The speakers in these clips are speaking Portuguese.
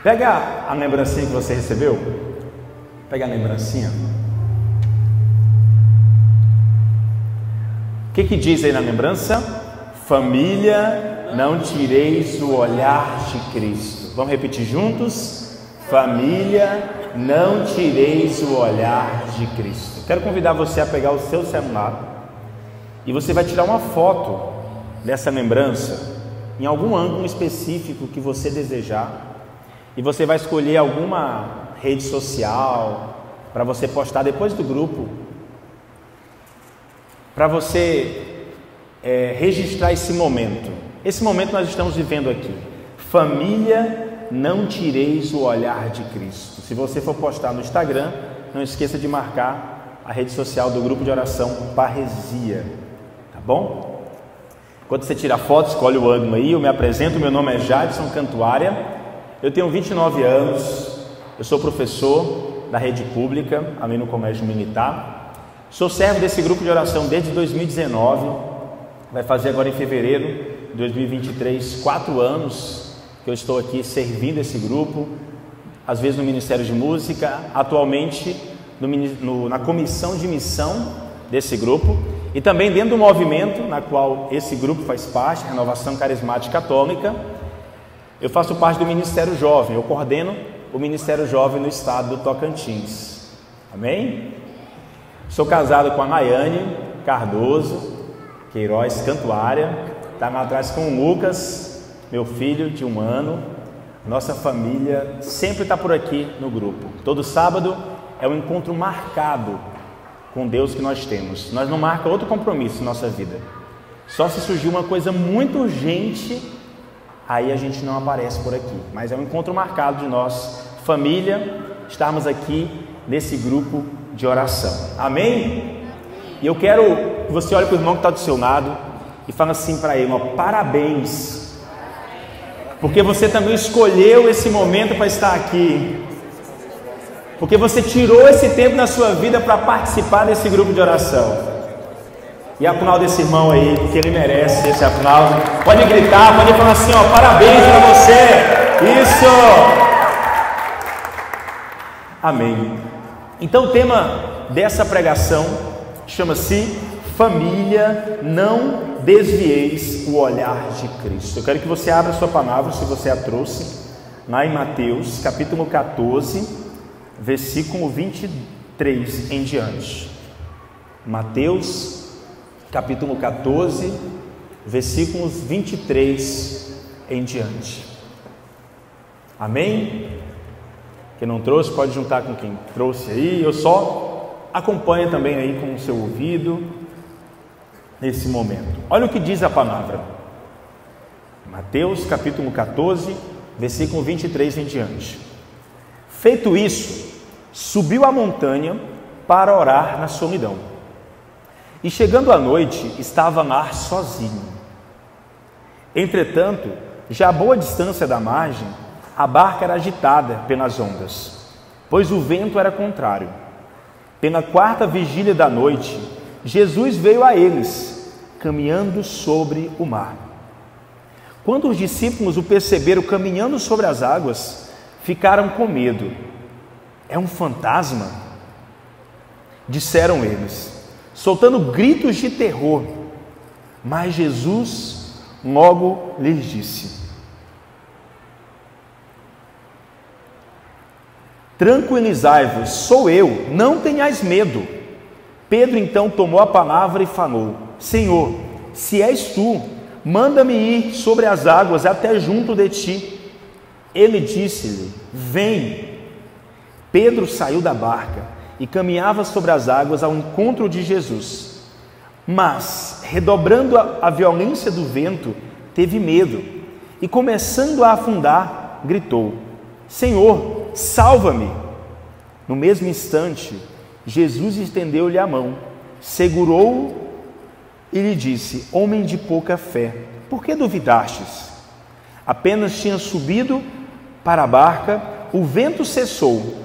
Pega a lembrancinha que você recebeu. Pega a lembrancinha. O que diz aí na lembrança? Família, não tireis o olhar de Cristo. Vamos repetir juntos? Família, não tireis o olhar de Cristo. Quero convidar você a pegar o seu celular e você vai tirar uma foto dessa lembrança em algum ângulo específico que você desejar, e você vai escolher alguma rede social para você postar depois do grupo, para você registrar esse momento. Esse momento nós estamos vivendo aqui. Família, não tireis o olhar de Cristo. Se você for postar no Instagram, não esqueça de marcar a rede social do grupo de oração Parresia, tá bom? Quando você tira a foto, escolhe o ângulo aí. Eu me apresento, meu nome é Jadson Cantuária, eu tenho 29 anos, eu sou professor da rede pública, ali no Colégio Militar. Sou servo desse grupo de oração desde 2019, vai fazer agora em fevereiro de 2023, 4 anos que eu estou aqui servindo esse grupo, às vezes no Ministério de Música, atualmente na comissão de missão desse grupo, e também dentro do movimento na qual esse grupo faz parte, Renovação Carismática Católica. Eu faço parte do Ministério Jovem, eu coordeno o Ministério Jovem no estado do Tocantins. Amém? Sou casado com a Nayane Cardoso Queiroz Cantuária, está lá atrás com o Lucas, meu filho de 1 ano. Nossa família sempre está por aqui no grupo. Todo sábado é um encontro marcado com Deus que nós temos. Nós não marcamos outro compromisso em nossa vida. Só se surgir uma coisa muito urgente, aí a gente não aparece por aqui. Mas é um encontro marcado de nós, família, estarmos aqui nesse grupo de oração. Amém? E eu quero que você olhe para o irmão que está do seu lado e fale assim para ele: parabéns, porque você também escolheu esse momento para estar aqui. Porque você tirou esse tempo na sua vida para participar desse grupo de oração. E aplauda esse irmão aí, porque ele merece esse aplauso. Pode gritar, pode falar assim, parabéns para você. Isso! Amém. Então o tema dessa pregação chama-se Família, não desvieis o olhar de Cristo. Eu quero que você abra a sua palavra, se você a trouxe, lá em Mateus, capítulo 14, versículo 23 em diante. Mateus, capítulo 14, versículos 23 em diante. Amém? Quem não trouxe pode juntar com quem trouxe aí. Eu só acompanho também aí com o seu ouvido nesse momento. Olha o que diz a palavra. Mateus, capítulo 14, versículo 23 em diante. Feito isso, subiu a montanha para orar na solidão. E chegando à noite, estava lá sozinho. Entretanto, já a boa distância da margem, a barca era agitada pelas ondas, pois o vento era contrário. Pela 4ª vigília da noite, Jesus veio a eles, caminhando sobre o mar. Quando os discípulos o perceberam caminhando sobre as águas, ficaram com medo. É um fantasma? Disseram eles, soltando gritos de terror. Mas Jesus logo lhes disse: tranquilizai-vos, sou eu, não tenhais medo. Pedro então tomou a palavra e falou: Senhor, se és tu, manda-me ir sobre as águas até junto de ti. Ele disse-lhe: vem. Pedro saiu da barca e caminhava sobre as águas ao encontro de Jesus. Mas, redobrando a violência do vento, teve medo e, começando a afundar, gritou: Senhor, salva-me! No mesmo instante, Jesus estendeu-lhe a mão, segurou-o e lhe disse: homem de pouca fé, por que duvidastes? Apenas tinha subido para a barca, o vento cessou.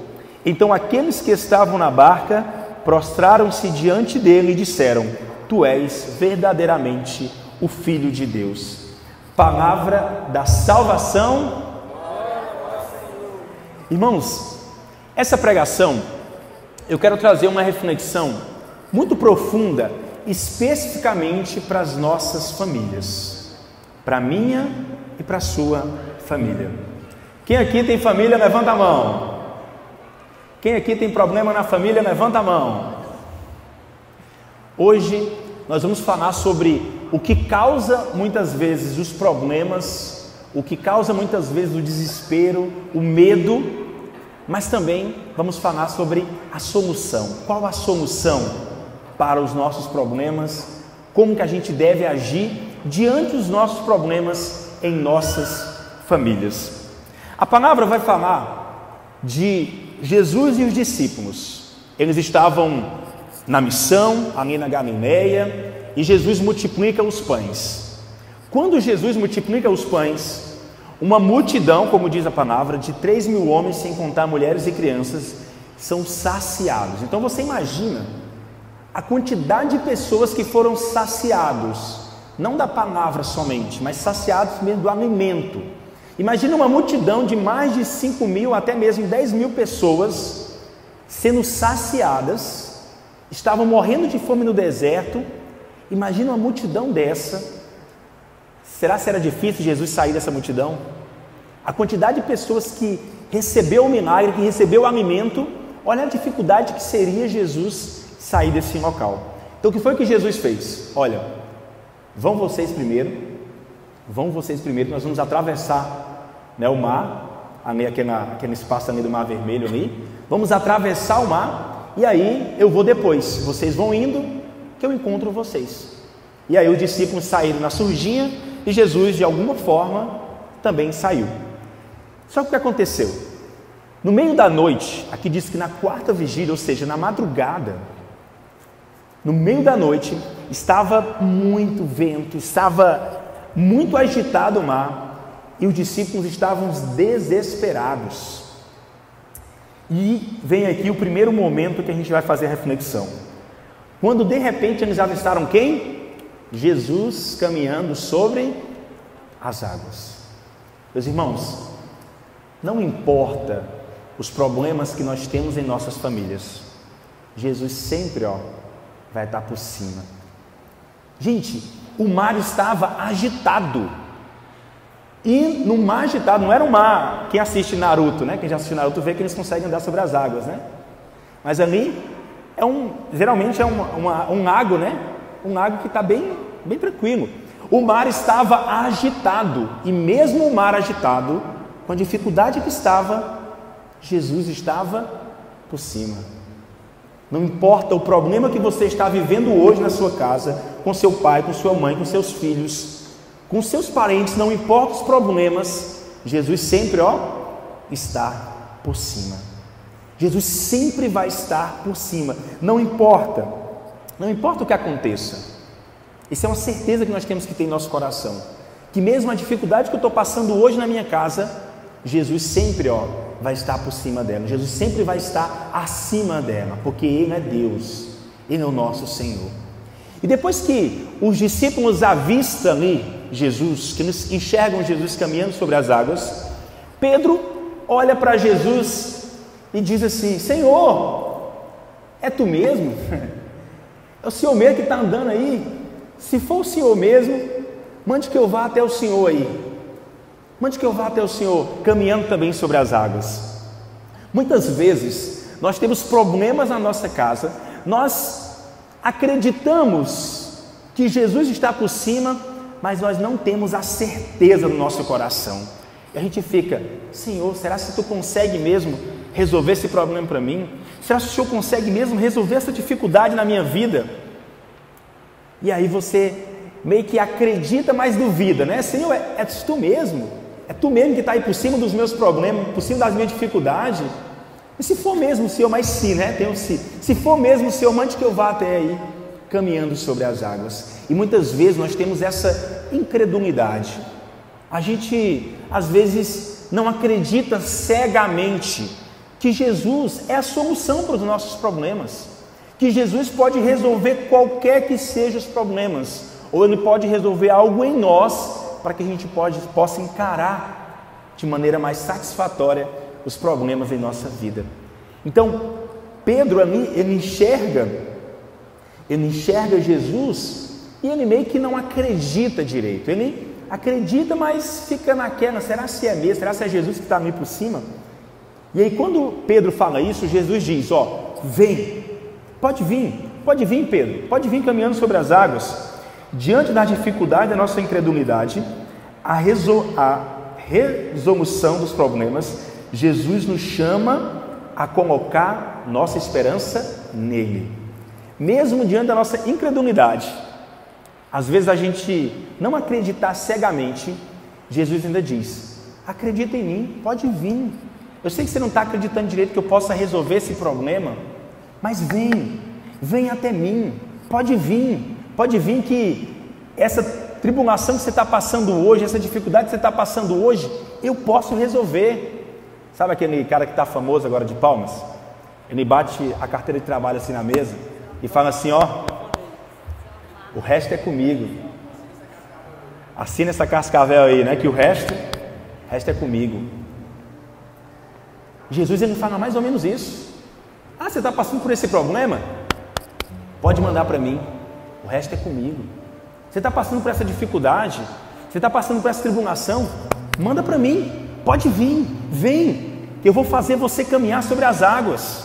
Então aqueles que estavam na barca prostraram-se diante dele e disseram: tu és verdadeiramente o Filho de Deus. Palavra da salvação. Irmãos, essa pregação, eu quero trazer uma reflexão muito profunda, especificamente para as nossas famílias, para a minha e para a sua família. Quem aqui tem família, levanta a mão. Quem aqui tem problema na família, levanta a mão. Hoje nós vamos falar sobre o que causa muitas vezes os problemas, o que causa muitas vezes o desespero, o medo, mas também vamos falar sobre a solução. Qual a solução para os nossos problemas? Como que a gente deve agir diante dos nossos problemas em nossas famílias? A palavra vai falar de Jesus e os discípulos. Eles estavam na missão, ali na Galileia, e Jesus multiplica os pães. Quando Jesus multiplica os pães, uma multidão, como diz a palavra, de 3.000 homens, sem contar mulheres e crianças, são saciados. Então você imagina a quantidade de pessoas que foram saciados, não da palavra somente, mas saciados mesmo do alimento. Imagina uma multidão de mais de 5.000, até mesmo 10.000 pessoas sendo saciadas, estavam morrendo de fome no deserto. Imagina uma multidão dessa. Será que era difícil Jesus sair dessa multidão? A quantidade de pessoas que recebeu o milagre, que recebeu o alimento, olha a dificuldade que seria Jesus sair desse local. Então o que foi que Jesus fez? Olha, vão vocês primeiro, nós vamos atravessar, o mar, aquele espaço ali do Mar Vermelho ali, vamos atravessar o mar, e aí eu vou depois, vocês vão indo, que eu encontro vocês. E aí os discípulos saíram na surdinha, e Jesus de alguma forma também saiu. Só que o que aconteceu? No meio da noite, aqui diz que na quarta vigília, ou seja, na madrugada, no meio da noite, estava muito vento, estava muito agitado o mar, e os discípulos estavam desesperados. E vem aqui o primeiro momento que a gente vai fazer a reflexão. Quando de repente eles avistaram quem? Jesus caminhando sobre as águas. Meus irmãos, não importa os problemas que nós temos em nossas famílias, Jesus sempre vai estar por cima. Gente, o mar estava agitado, e no mar agitado, não era um mar, quem assiste Naruto, quem já assiste Naruto vê que eles conseguem andar sobre as águas, mas ali geralmente é um lago, um lago que está bem tranquilo. O mar estava agitado, e mesmo o mar agitado, com a dificuldade que estava, Jesus estava por cima. Não importa o problema que você está vivendo hoje na sua casa, com seu pai, com sua mãe, com seus filhos, com seus parentes, não importa os problemas, Jesus sempre está por cima. Jesus sempre vai estar por cima, não importa o que aconteça. Isso é uma certeza que nós temos que ter em nosso coração, que mesmo a dificuldade que eu estou passando hoje na minha casa, Jesus sempre vai estar por cima dela, Jesus sempre vai estar acima dela, porque Ele é Deus, Ele é o nosso Senhor. E depois que os discípulos avistam ali Jesus, que eles enxergam Jesus caminhando sobre as águas, Pedro olha para Jesus e diz assim: Senhor, é Tu mesmo? É o Senhor mesmo que está andando aí? Se for o Senhor mesmo, mande que eu vá até o Senhor aí. Mande que eu vá até o Senhor, caminhando também sobre as águas. Muitas vezes nós temos problemas na nossa casa, nós acreditamos que Jesus está por cima, mas nós não temos a certeza no nosso coração. E a gente fica: Senhor, será que Tu consegue mesmo resolver esse problema para mim? Será que o Senhor consegue mesmo resolver essa dificuldade na minha vida? E aí você meio que acredita, mas duvida, Senhor, é Tu mesmo? É Tu mesmo que está aí por cima dos meus problemas, por cima das minhas dificuldades? E se for mesmo, Senhor, mas sim, tem um sim. Se for mesmo, Senhor, mande que eu vá até aí, caminhando sobre as águas. E muitas vezes nós temos essa incredulidade. A gente, às vezes, não acredita cegamente que Jesus é a solução para os nossos problemas, que Jesus pode resolver qualquer que sejam os problemas, ou Ele pode resolver algo em nós, para que a gente possa encarar de maneira mais satisfatória os problemas em nossa vida. Então, Pedro ali, ele enxerga Jesus e ele meio que não acredita direito. Ele acredita, mas fica naquela, será se é mesmo? Será se é Jesus que está ali por cima? E aí quando Pedro fala isso, Jesus diz, vem, pode vir Pedro, pode vir caminhando sobre as águas. Diante da dificuldade da nossa incredulidade, a resolução dos problemas, Jesus nos chama a colocar nossa esperança nele. Mesmo diante da nossa incredulidade, às vezes a gente não acreditar cegamente, Jesus ainda diz, acredita em mim, pode vir. Eu sei que você não está acreditando direito que eu possa resolver esse problema, mas vem até mim, pode vir que essa tribulação que você está passando hoje, essa dificuldade que você está passando hoje, eu posso resolver. Sabe aquele cara que está famoso agora de Palmas? Ele bate a carteira de trabalho assim na mesa e fala assim, o resto é comigo. Assina essa cascavel aí, né? Que o resto é comigo. Jesus, ele fala mais ou menos isso. Você está passando por esse problema? Pode mandar para mim, o resto é comigo. Você está passando por essa dificuldade? Você está passando por essa tribulação? Manda para mim, pode vir, vem, que eu vou fazer você caminhar sobre as águas.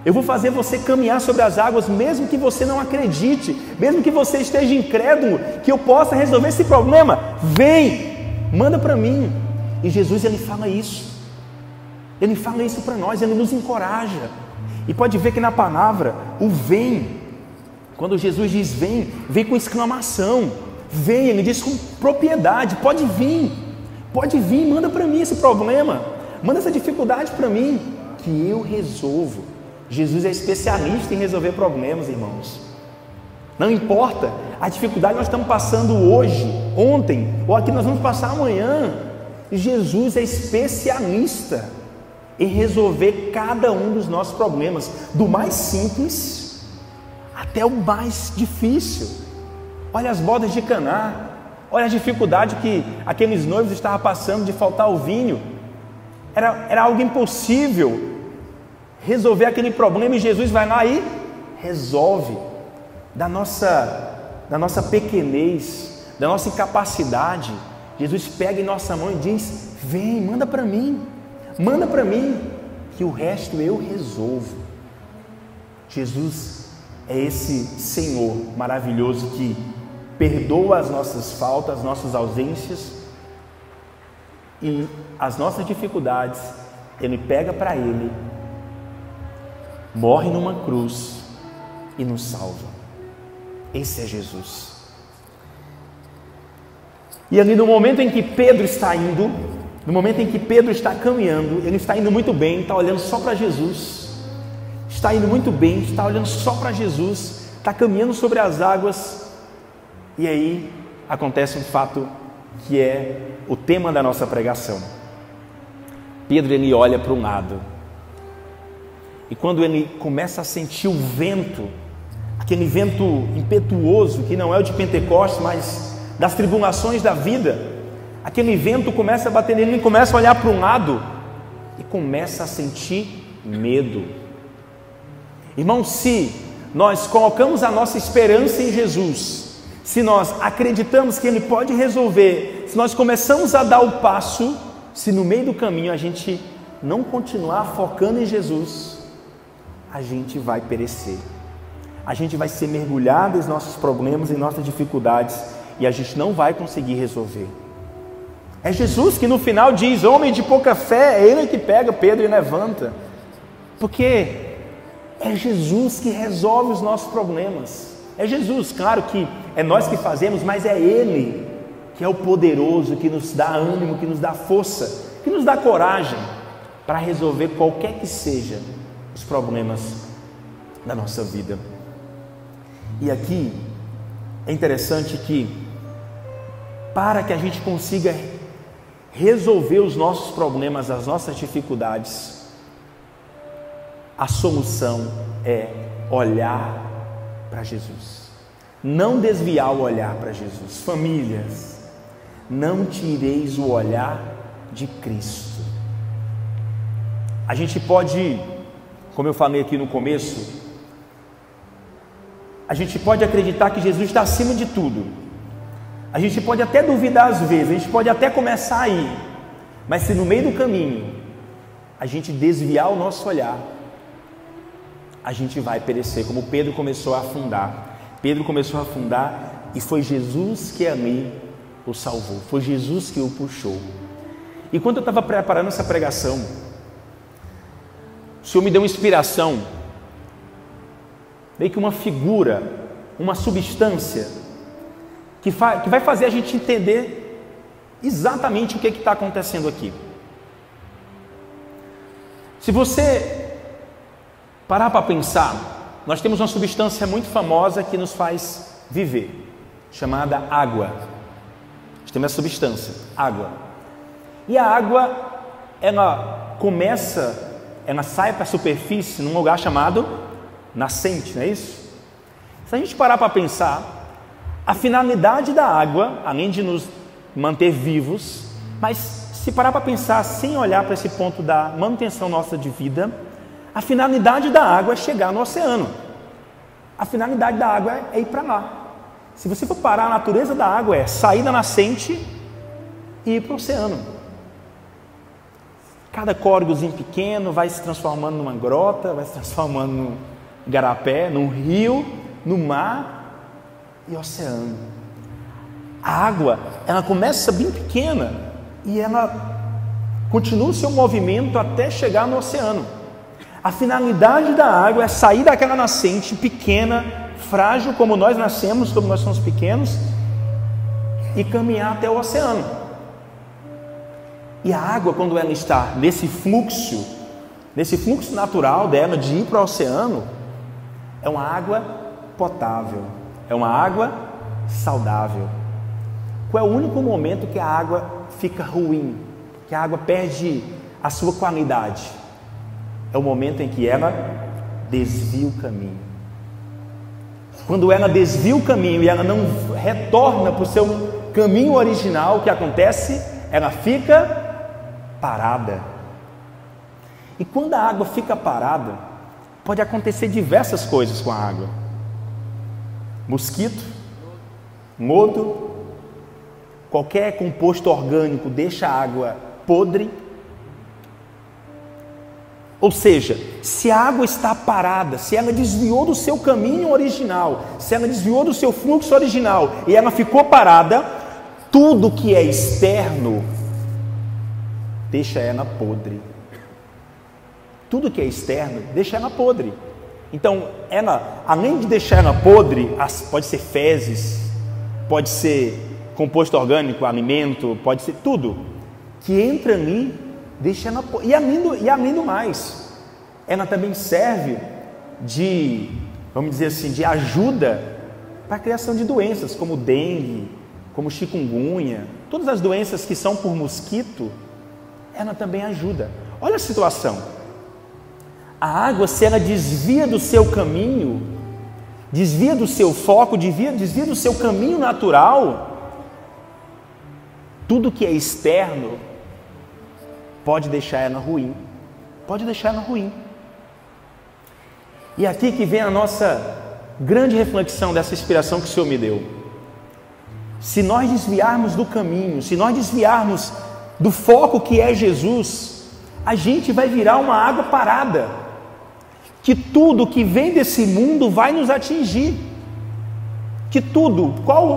Eu vou fazer você caminhar sobre as águas, mesmo que você não acredite, mesmo que você esteja incrédulo, que eu possa resolver esse problema. Vem, manda para mim. E Jesus, ele fala isso para nós, ele nos encoraja. E pode ver que na palavra, o vem, quando Jesus diz vem com exclamação, vem, ele diz com propriedade, pode vir, manda para mim esse problema, manda essa dificuldade para mim, que eu resolvo. Jesus é especialista em resolver problemas, irmãos. Não importa a dificuldade que nós estamos passando hoje, ontem, ou aqui nós vamos passar amanhã, Jesus é especialista em resolver cada um dos nossos problemas, do mais simples até o mais difícil. Olha as bodas de Caná, olha a dificuldade que aqueles noivos estavam passando de faltar o vinho. Era algo impossível resolver aquele problema, e Jesus vai lá e resolve. Da nossa pequenez, da nossa incapacidade, Jesus pega em nossa mão e diz, vem, manda para mim, que o resto eu resolvo. Jesus é esse Senhor maravilhoso que perdoa as nossas faltas, as nossas ausências e as nossas dificuldades. Ele pega para Ele, morre numa cruz e nos salva. Esse é Jesus. E ali no momento em que Pedro está indo, no momento em que Pedro está caminhando, ele está indo muito bem, está olhando só para Jesus, está indo muito bem, está olhando só para Jesus, está caminhando sobre as águas, e aí acontece um fato que é o tema da nossa pregação. Pedro, ele olha para um lado, e quando ele começa a sentir o vento, aquele vento impetuoso, que não é o de Pentecostes, mas das tribulações da vida, aquele vento começa a bater nele, ele começa a olhar para um lado e começa a sentir medo. Irmão, se nós colocamos a nossa esperança em Jesus, se nós acreditamos que Ele pode resolver, se nós começamos a dar o passo, se no meio do caminho a gente não continuar focando em Jesus, a gente vai perecer, a gente vai ser mergulhado em nossos problemas, em nossas dificuldades, e a gente não vai conseguir resolver. É Jesus que no final diz, homem de pouca fé, é Ele que pega Pedro e levanta, porque é Jesus que resolve os nossos problemas. É Jesus, claro que é nós que fazemos, mas é Ele que é o poderoso, que nos dá ânimo, que nos dá força, que nos dá coragem para resolver qualquer que seja os problemas da nossa vida. E aqui é interessante que, para que a gente consiga resolver os nossos problemas, as nossas dificuldades, a solução é olhar para Jesus, não desviar o olhar para Jesus. Famílias, não tireis o olhar de Cristo. A gente pode, como eu falei aqui no começo, a gente pode acreditar que Jesus está acima de tudo. A gente pode até duvidar às vezes, a gente pode até começar a ir, mas se no meio do caminho a gente desviar o nosso olhar, a gente vai perecer, como Pedro começou a afundar. Pedro começou a afundar e foi Jesus que ali o salvou, foi Jesus que o puxou. E quando eu estava preparando essa pregação, o Senhor me deu uma inspiração, meio que uma figura, uma substância, que vai fazer a gente entender exatamente o que está acontecendo aqui. Se você parar para pensar, nós temos uma substância muito famosa que nos faz viver, chamada água. Nós temos essa substância, água. E a água, ela sai para a superfície num lugar chamado nascente, não é isso? Se a gente parar para pensar, a finalidade da água, além de nos manter vivos, mas se parar para pensar sem olhar para esse ponto da manutenção nossa de vida, a finalidade da água é chegar no oceano. A finalidade da água é ir para lá. Se você for parar, a natureza da água é sair da nascente e ir para o oceano. Cada córregozinho pequeno vai se transformando numa grota, vai se transformando num igarapé, num rio, no mar e oceano. A água, ela começa bem pequena e ela continua o seu movimento até chegar no oceano. A finalidade da água é sair daquela nascente pequena, frágil, como nós nascemos, como nós somos pequenos, e caminhar até o oceano. E a água, quando ela está nesse fluxo natural dela de ir para o oceano, é uma água potável, é uma água saudável. Qual é o único momento que a água fica ruim, que a água perde a sua qualidade? É o momento em que ela desvia o caminho. Quando ela desvia o caminho e ela não retorna para o seu caminho original, o que acontece? Ela fica parada. E quando a água fica parada, pode acontecer diversas coisas com a água. Mosquito, lodo, qualquer composto orgânico deixa a água podre. Ou seja, se a água está parada, se ela desviou do seu caminho original, se ela desviou do seu fluxo original e ela ficou parada, tudo que é externo deixa ela podre. Tudo que é externo deixa ela podre. Então, ela, além de deixar ela podre, pode ser fezes, pode ser composto orgânico, alimento, pode ser tudo que entra ali, deixa ela podre. E além do mais, ela também serve de, vamos dizer assim, de ajuda para a criação de doenças, como dengue, como chikungunya, todas as doenças que são por mosquito, ela também ajuda. Olha a situação. A água, se ela desvia do seu caminho, desvia do seu foco, desvia do seu caminho natural, tudo que é externo pode deixar ela ruim. Pode deixar ela ruim. E aqui que vem a nossa grande reflexão dessa inspiração que o Senhor me deu. Se nós desviarmos do caminho, se nós desviarmos do foco que é Jesus, a gente vai virar uma água parada. Que tudo que vem desse mundo vai nos atingir. Que tudo,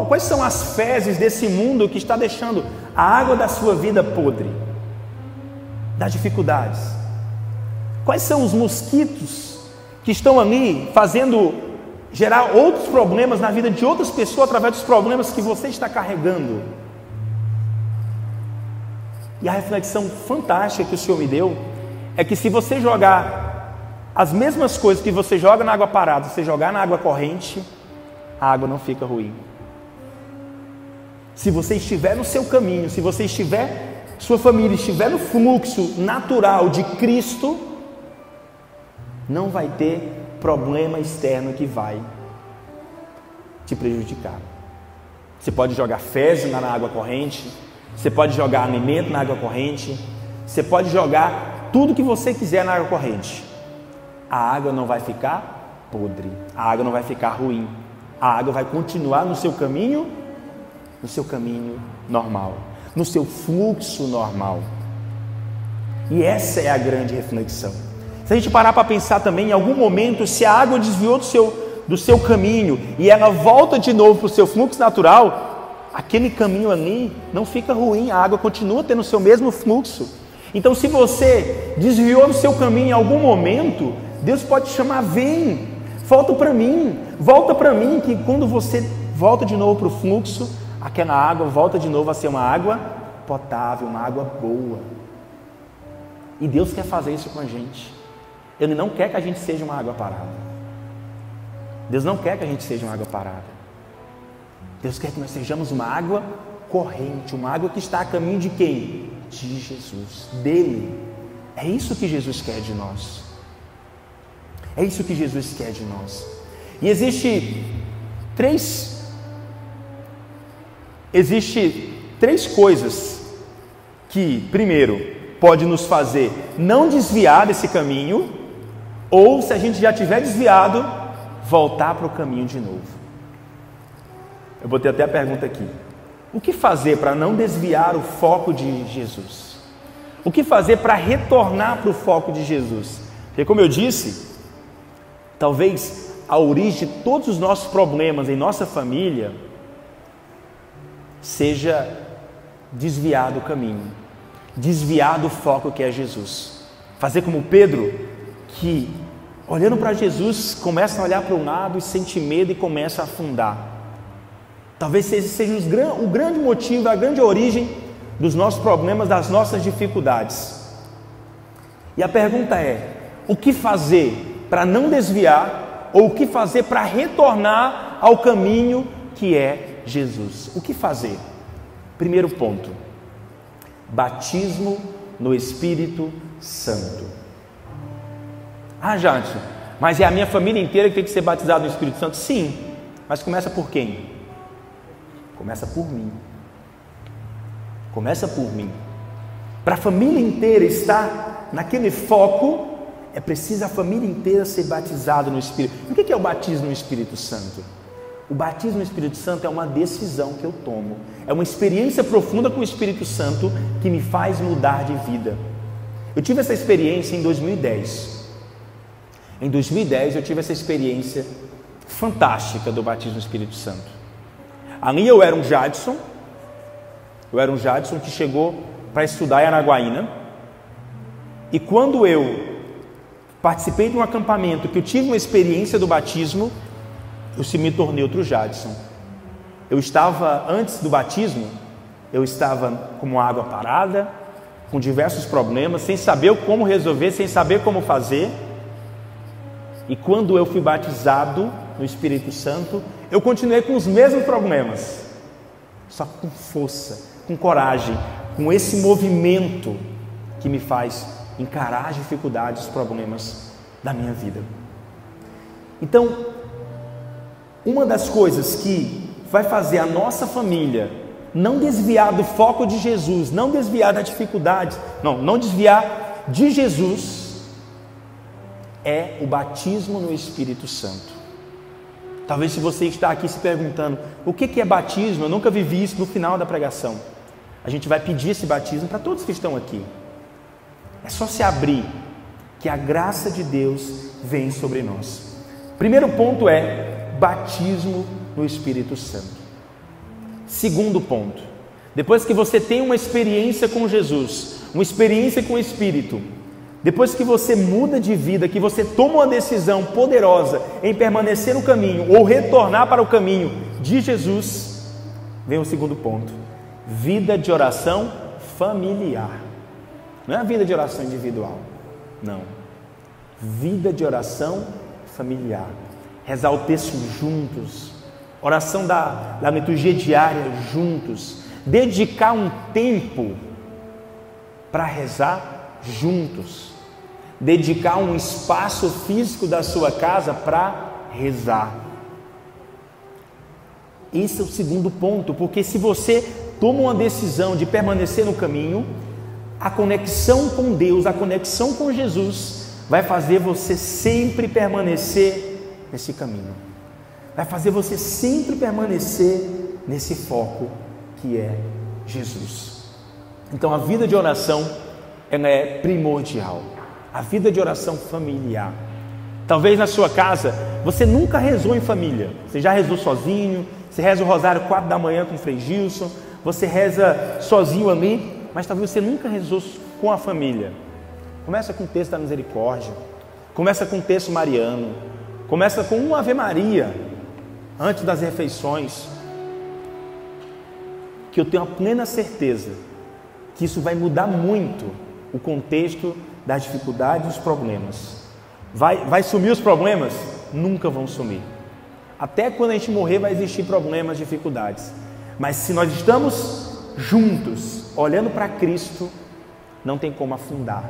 quais são as fezes desse mundo que está deixando a água da sua vida podre? Das dificuldades. Quais são os mosquitos que estão ali gerar outros problemas na vida de outras pessoas através dos problemas que você está carregando? E a reflexão fantástica que o Senhor me deu é que se você jogar as mesmas coisas que você joga na água parada, você jogar na água corrente, a água não fica ruim. Se você estiver no seu caminho, se você sua família estiver no fluxo natural de Cristo, não vai ter problema externo que vai te prejudicar. Você pode jogar fezes na água corrente, você pode jogar alimento na água corrente, você pode jogar tudo que você quiser na água corrente, a água não vai ficar podre, a água não vai ficar ruim, a água vai continuar no seu caminho normal, no seu fluxo normal. E essa é a grande reflexão. Se a gente parar para pensar também, em algum momento, se a água desviou do seu caminho e ela volta de novo para o seu fluxo natural, aquele caminho ali não fica ruim, a água continua tendo o seu mesmo fluxo. Então, se você desviou do seu caminho em algum momento, Deus pode te chamar, vem, volta para mim, que quando você volta de novo para o fluxo, aquela água volta de novo a ser uma água potável, uma água boa. E Deus quer fazer isso com a gente. Ele não quer que a gente seja uma água parada. Deus não quer que a gente seja uma água parada. Deus quer que nós sejamos uma água corrente, uma água que está a caminho de quem? De Jesus, dele. É isso que Jesus quer de nós. É isso que Jesus quer de nós. E existe três coisas que, primeiro, pode nos fazer não desviar desse caminho, ou, se a gente já tiver desviado, voltar para o caminho de novo. Eu botei até a pergunta aqui: o que fazer para não desviar o foco de Jesus? O que fazer para retornar para o foco de Jesus? Porque, como eu disse, talvez a origem de todos os nossos problemas em nossa família seja desviar do caminho, desviar do foco que é Jesus. Fazer como Pedro, que olhando para Jesus começa a olhar para um lado e sente medo e começa a afundar. Talvez esse seja o grande motivo, a grande origem dos nossos problemas, das nossas dificuldades. E a pergunta é: o que fazer para não desviar, ou o que fazer para retornar ao caminho que é Jesus? O que fazer? Primeiro ponto: batismo no Espírito Santo. Ah, Jadson, mas é a minha família inteira que tem que ser batizada no Espírito Santo? Sim, mas começa por quem? Começa por mim. Começa por mim. Para a família inteira estar naquele foco, é preciso a família inteira ser batizada no Espírito. O que é o batismo no Espírito Santo? O batismo no Espírito Santo é uma decisão que eu tomo, é uma experiência profunda com o Espírito Santo que me faz mudar de vida. Eu tive essa experiência em 2010. Em 2010 eu tive essa experiência fantástica do batismo no Espírito Santo. Ali eu era um Jadson que chegou para estudar em Araguaína, e quando eu participei de um acampamento que eu tive uma experiência do batismo, eu me tornei outro Jadson. Eu estava, antes do batismo, eu estava com uma água parada, com diversos problemas, sem saber como resolver, sem saber como fazer. E quando eu fui batizado no Espírito Santo, eu continuei com os mesmos problemas, só com força, com coragem, com esse movimento que me faz encarar as dificuldades, os problemas da minha vida. Então, uma das coisas que vai fazer a nossa família não desviar do foco de Jesus, não desviar da dificuldade, não desviar de Jesus, é o batismo no Espírito Santo. Talvez se você está aqui se perguntando, o que é batismo? Eu nunca vivi isso. No final da pregação, a gente vai pedir esse batismo para todos que estão aqui. É só se abrir, que a graça de Deus vem sobre nós. Primeiro ponto é batismo no Espírito Santo. Segundo ponto, depois que você tem uma experiência com Jesus, uma experiência com o Espírito, depois que você muda de vida, que você toma uma decisão poderosa em permanecer no caminho ou retornar para o caminho de Jesus, vem o segundo ponto: vida de oração familiar. Não é a vida de oração individual, não. Vida de oração familiar. Rezar o texto juntos, oração da liturgia diária juntos, dedicar um tempo para rezar juntos, dedicar um espaço físico da sua casa para rezar. Esse é o segundo ponto, porque se você toma uma decisão de permanecer no caminho, a conexão com Deus, a conexão com Jesus, vai fazer você sempre permanecer nesse caminho. Vai fazer você sempre permanecer nesse foco que é Jesus. Então a vida de oração, ela é primordial. A vida de oração familiar. Talvez na sua casa, você nunca rezou em família. Você já rezou sozinho, você reza o rosário 4 da manhã com o Frei Gilson, você reza sozinho ali, mas talvez você nunca rezou com a família. Começa com o texto da misericórdia, começa com o texto mariano, começa com uma Ave Maria, antes das refeições, que eu tenho a plena certeza que isso vai mudar muito o contexto das dificuldades e dos problemas. Vai sumir os problemas? Nunca vão sumir. Até quando a gente morrer vai existir problemas, dificuldades. Mas se nós estamos juntos, olhando para Cristo, não tem como afundar,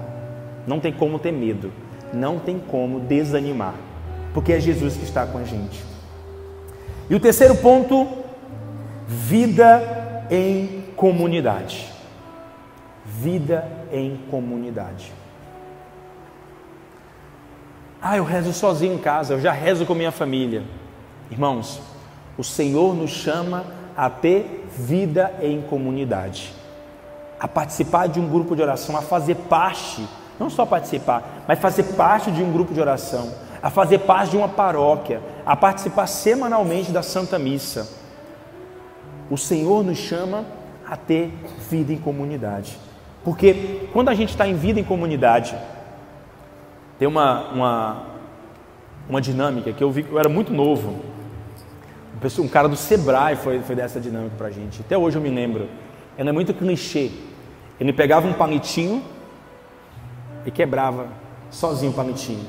não tem como ter medo, não tem como desanimar, porque é Jesus que está com a gente. E o terceiro ponto, vida em comunidade. Vida em comunidade. Eu rezo sozinho em casa, eu já rezo com minha família. Irmãos, o Senhor nos chama a ter vida em comunidade, a participar de um grupo de oração, a fazer parte, não só participar, mas fazer parte de um grupo de oração, a fazer parte de uma paróquia, a participar semanalmente da Santa Missa. O Senhor nos chama a ter vida em comunidade, porque quando a gente está em vida em comunidade, tem uma dinâmica que eu vi, eu era muito novo, um cara do Sebrae foi dessa dinâmica pra gente, até hoje eu me lembro, ela é muito clichê. Ele pegava um palitinho e quebrava sozinho o palitinho,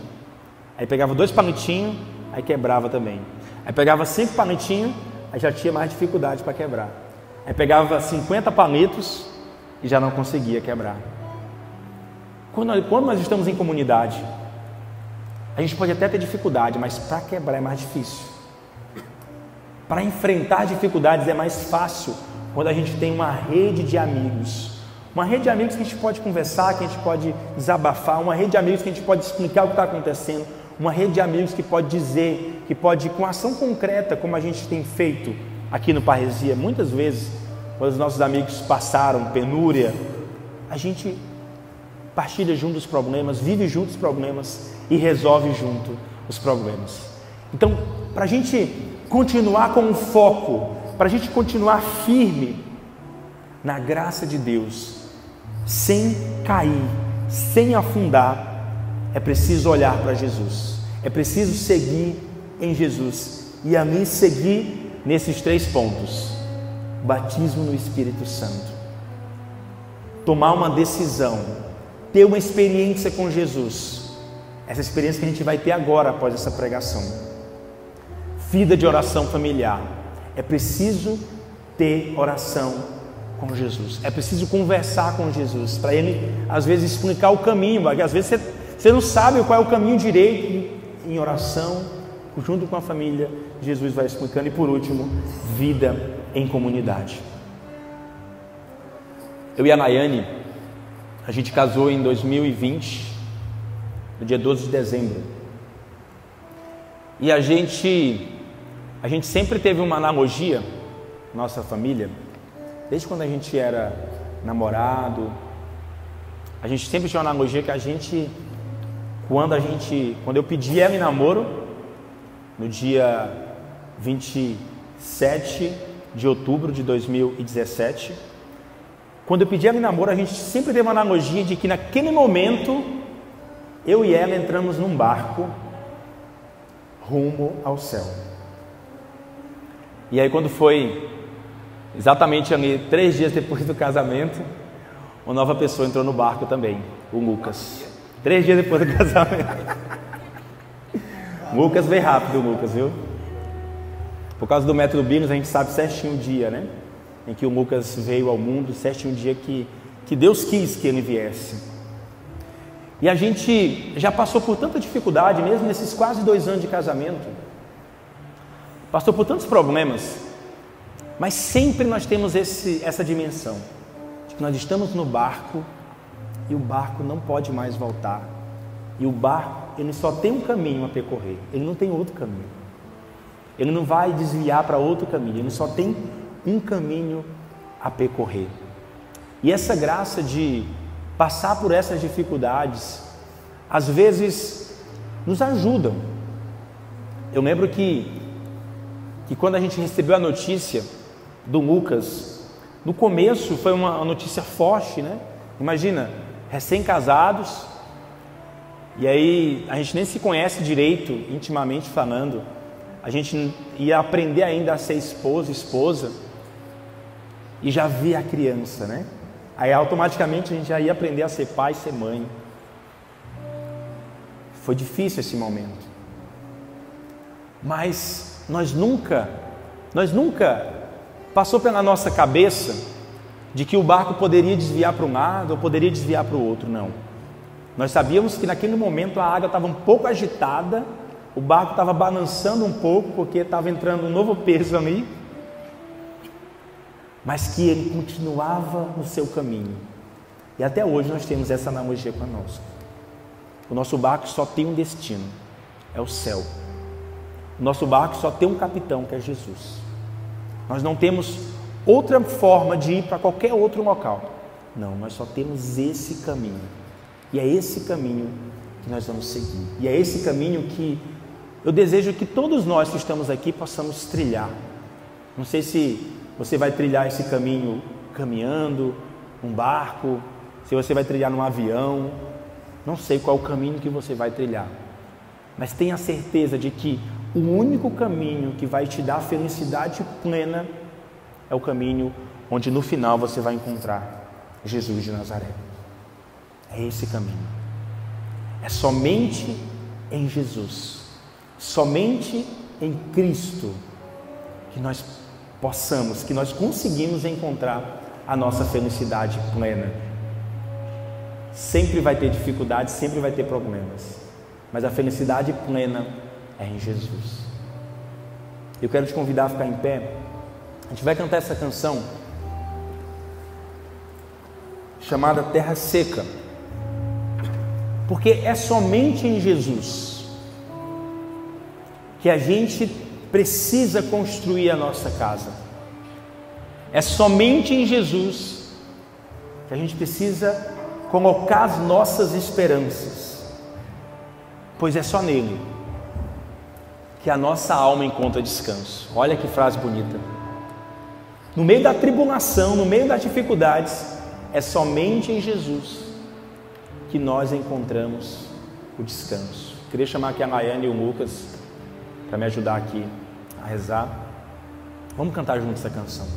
aí pegava 2 palitinhos, aí quebrava também, aí pegava 5 palitinhos, aí já tinha mais dificuldade para quebrar, aí pegava 50 palitos e já não conseguia quebrar. Quando nós estamos em comunidade, a gente pode até ter dificuldade, mas para quebrar é mais difícil. Para enfrentar dificuldades é mais fácil quando a gente tem uma rede de amigos. Uma rede de amigos que a gente pode conversar, que a gente pode desabafar, uma rede de amigos que a gente pode explicar o que está acontecendo, uma rede de amigos que pode dizer, que pode, com ação concreta, como a gente tem feito aqui no Parresia, muitas vezes, quando os nossos amigos passaram penúria, a gente partilha junto os problemas, vive junto os problemas e resolve junto os problemas. Então, para a gente continuar com um foco, para a gente continuar firme na graça de Deus, sem cair, sem afundar, é preciso olhar para Jesus, é preciso seguir em Jesus, e a mim seguir nesses 3 pontos: batismo no Espírito Santo, tomar uma decisão, ter uma experiência com Jesus, essa experiência que a gente vai ter agora após essa pregação. Vida de oração familiar, é preciso ter oração com Jesus, é preciso conversar com Jesus, para Ele às vezes explicar o caminho, porque às vezes você não sabe qual é o caminho direito. Em oração, junto com a família, Jesus vai explicando. E por último, vida em comunidade. Eu e a Nayane, a gente casou em 2020, no dia 12 de dezembro, e a gente sempre teve uma analogia, nossa família, desde quando a gente era namorado, a gente sempre tinha uma analogia que quando eu pedi ela em namoro, no dia 27 de outubro de 2017, quando eu pedi ela em namoro, a gente sempre teve uma analogia de que naquele momento, eu e ela entramos num barco rumo ao céu. E aí quando foi exatamente ali 3 dias depois do casamento, uma nova pessoa entrou no barco também, o Lucas. 3 dias depois do casamento. O Lucas veio rápido, o Lucas, viu? Por causa do método Bíblia, a gente sabe certinho o dia, né? Em que o Lucas veio ao mundo, certinho o dia que Deus quis que ele viesse. E a gente já passou por tanta dificuldade, mesmo nesses quase 2 anos de casamento. Passou por tantos problemas, mas sempre nós temos essa dimensão de que nós estamos no barco e o barco não pode mais voltar. E o barco, ele só tem um caminho a percorrer, ele não tem outro caminho. Ele não vai desviar para outro caminho, ele só tem um caminho a percorrer. E essa graça de passar por essas dificuldades, às vezes nos ajudam. Eu lembro que quando a gente recebeu a notícia do Lucas, no começo foi uma notícia forte, né? Imagina, recém-casados, e aí a gente nem se conhece direito, intimamente falando, a gente ia aprender ainda a ser esposa, e já via a criança, né? Aí automaticamente a gente já ia aprender a ser pai, ser mãe. Foi difícil esse momento, mas nós nunca passou pela nossa cabeça de que o barco poderia desviar para um lado ou poderia desviar para o outro, não. Nós sabíamos que naquele momento a água estava um pouco agitada, o barco estava balançando um pouco porque estava entrando um novo peso ali, mas que ele continuava no seu caminho. E até hoje nós temos essa analogia conosco. O nosso barco só tem um destino, é o céu. O nosso barco só tem um capitão, que é Jesus. Nós não temos outra forma de ir para qualquer outro local. Não, nós só temos esse caminho. E é esse caminho que nós vamos seguir. E é esse caminho que eu desejo que todos nós que estamos aqui possamos trilhar. Não sei se você vai trilhar esse caminho caminhando, num barco, se você vai trilhar num avião, não sei qual é o caminho que você vai trilhar, mas tenha certeza de que o único caminho que vai te dar felicidade plena é o caminho onde no final você vai encontrar Jesus de Nazaré. É esse caminho. É somente em Jesus, somente em Cristo que nós conseguimos encontrar a nossa felicidade plena. Sempre vai ter dificuldades, sempre vai ter problemas, mas a felicidade plena é em Jesus. Eu quero te convidar a ficar em pé. A gente vai cantar essa canção chamada Terra Seca, porque é somente em Jesus que a gente precisa construir a nossa casa. É somente em Jesus que a gente precisa colocar as nossas esperanças, pois é só nele que a nossa alma encontra descanso. Olha que frase bonita. No meio da tribulação, no meio das dificuldades, é somente em Jesus que nós encontramos o descanso. Queria chamar aqui a Laiane e o Lucas para me ajudar aqui a rezar. Vamos cantar junto essa canção.